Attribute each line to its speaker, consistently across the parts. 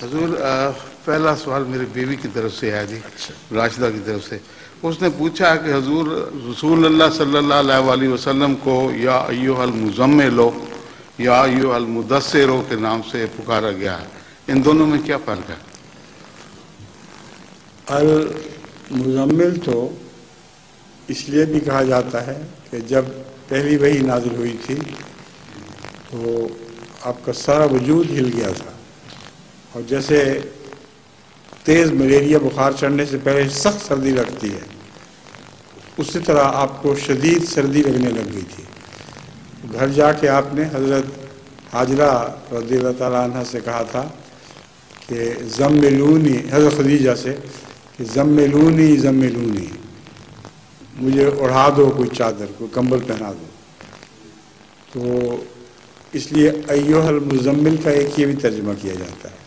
Speaker 1: حضور پہلا سوال میری بیوی کی طرف سے ہے جی، راشدہ کی طرف سے. اس نے پوچھا کہ حضور رسول اللہ صلی اللہ علیہ وسلم کو یا ایھا المزمل یا ایھا المدثر کے نام سے پکارا گیا ہے، ان دونوں میں کیا فرق ہے؟
Speaker 2: المزمل تو اس لیے بھی کہا جاتا ہے کہ جب پہلی وحی نازل ہوئی تھی تو آپ کا سارا وجود ہل گیا تھا، اور جیسے تیز ملیریا بخار چڑھنے سے پہلے سخت سردی لگتی ہے، اسی طرح آپ کو شدید سردی لگنے لگ گئی تھی. گھر جا کے آپ نے حضرت حاجرہ رضی اللہ تعالیٰ عنہ سے کہا تھا کہ زملونی، حضرت خدیجہ سے کہ زملونی زملونی، مجھے اڑھا دو، کوئی چادر، کوئی کمبل پہنا دو. تو اس لیے ایھا المزمل کا ایک یہ بھی ترجمہ کیا جاتا ہے.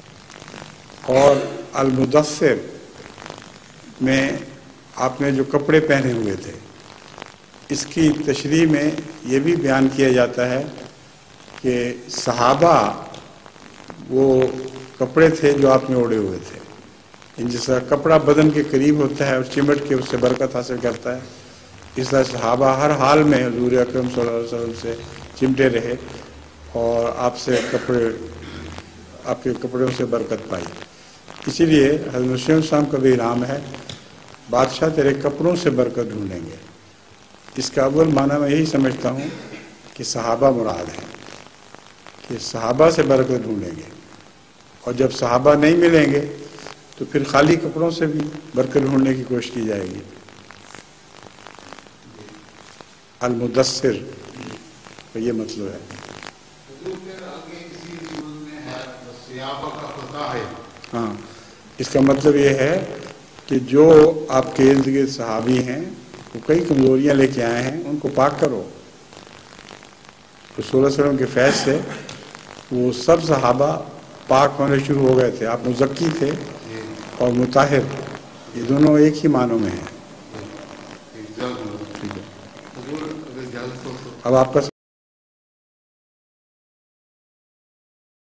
Speaker 2: اور المدثر میں آپ نے جو کپڑے پہنے ہوئے تھے، اس کی تشریح میں یہ بھی بیان کیا جاتا ہے کہ صحابہ وہ کپڑے تھے جو آپ نے اوڑھے ہوئے تھے. جس طرح کپڑا بدن کے قریب ہوتا ہے اور چمٹ کے اس سے برکت حاصل کرتا ہے، اس طرح صحابہ ہر حال میں حضور اکرم صلی اللہ علیہ وسلم سے چمٹے رہے اور آپ سے آپ کے کپڑوں سے برکت پائی. اسی لیے حضرت مسیح السلام کا بھی نام ہے، بادشاہ تیرے کپڑوں سے برکت ڈھونڈیں گے. اس کا اول معنی میں یہی سمجھتا ہوں کہ صحابہ مراد ہیں، کہ صحابہ سے برکت ڈھونڈیں گے، اور جب صحابہ نہیں ملیں گے تو پھر خالی کپڑوں سے بھی برکت ڈھونڈنے کی کوشش کی جائے گی. المدثر کا یہ مطلب ہے. ہاں، اس کا مطلب یہ ہے کہ جو آپ کے ارد گرد صحابی ہیں وہ کئی کمزوریاں لے کے آئے ہیں، ان کو پاک کرو. رسول اللہ علیہ وسلم کے فیض سے وہ سب صحابہ پاک ہونے شروع ہو گئے تھے. آپ مزکی تھے اور مطہر، یہ دونوں ایک ہی معنوں میں ہیں. اب آپ کا